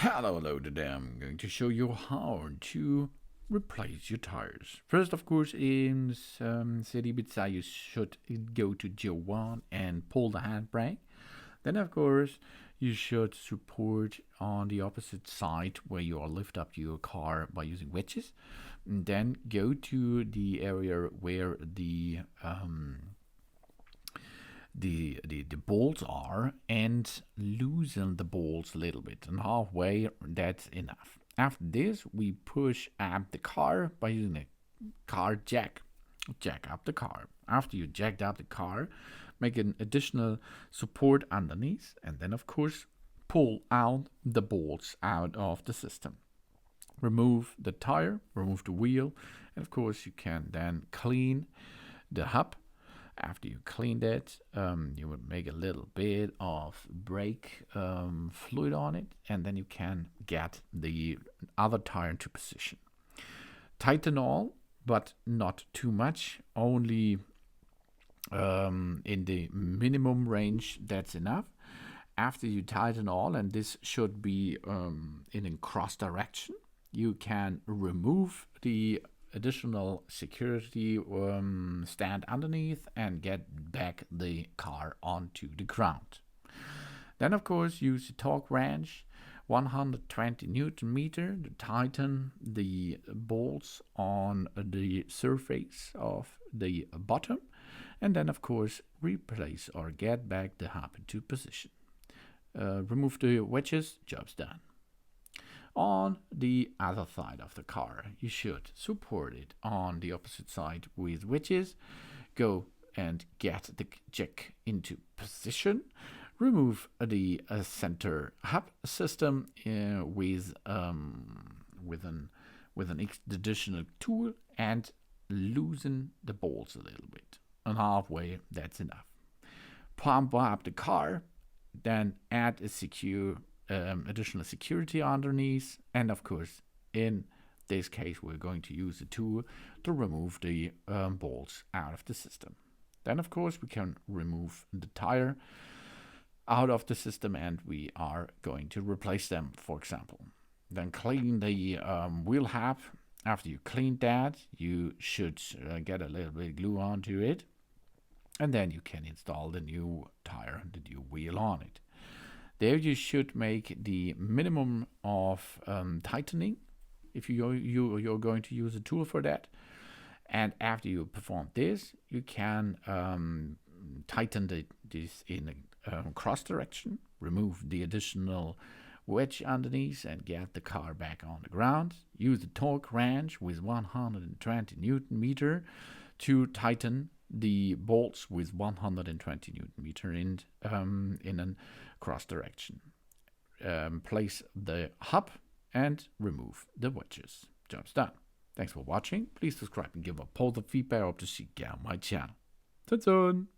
Hello today. I'm going to show you how to replace your tires. First, of course, in Seat Ibiza, you should go to Gear 1 and pull the handbrake. Then, of course, you should support on the opposite side where you lift up your car by using wedges. And then go to the area where the bolts are and loosen the bolts a little bit, and halfway that's enough. After this, we push up the car by using a car jack up the car. After you jacked up the car, make an additional support underneath, and then of course pull out the bolts out of the system. Remove the tire, remove the wheel, and of course you can then clean the hub. After you clean that, you would make a little bit of brake fluid on it, and then you can get the other tire into position. Tighten all, but not too much, only in the minimum range, that's enough. After you tighten all, and this should be in a cross direction, you can remove the additional security stand underneath and get back the car onto the ground. Then of course use the torque wrench 120 Newton meter to tighten the bolts on the surface of the bottom, and then of course replace or get back the hub into position. Remove the wedges, job's done. On the other side of the car, you should support it on the opposite side with wedges. Go and get the jack into position. Remove the center hub system with an additional tool and loosen the bolts a little bit. And halfway, that's enough. Pump up the car, then add a secure additional security underneath, and of course in this case we're going to use the tool to remove the bolts out of the system. Then of course we can remove the tire out of the system and we are going to replace them, for example. Then clean the wheel hub. After you clean that, you should get a little bit of glue onto it, and then you can install the new tire and the new wheel on it. There you should make the minimum of tightening if you're going to use a tool for that. And after you perform this, you can tighten this in a cross direction, remove the additional wedge underneath and get the car back on the ground. Use the torque wrench with 120 Newton meter to tighten the bolts with 120 Newton meter in a cross direction. Place the hub and remove the wedges. Job's done. Thanks for watching. Please subscribe and give a positive feedback. I hope to see you on my channel. That's on.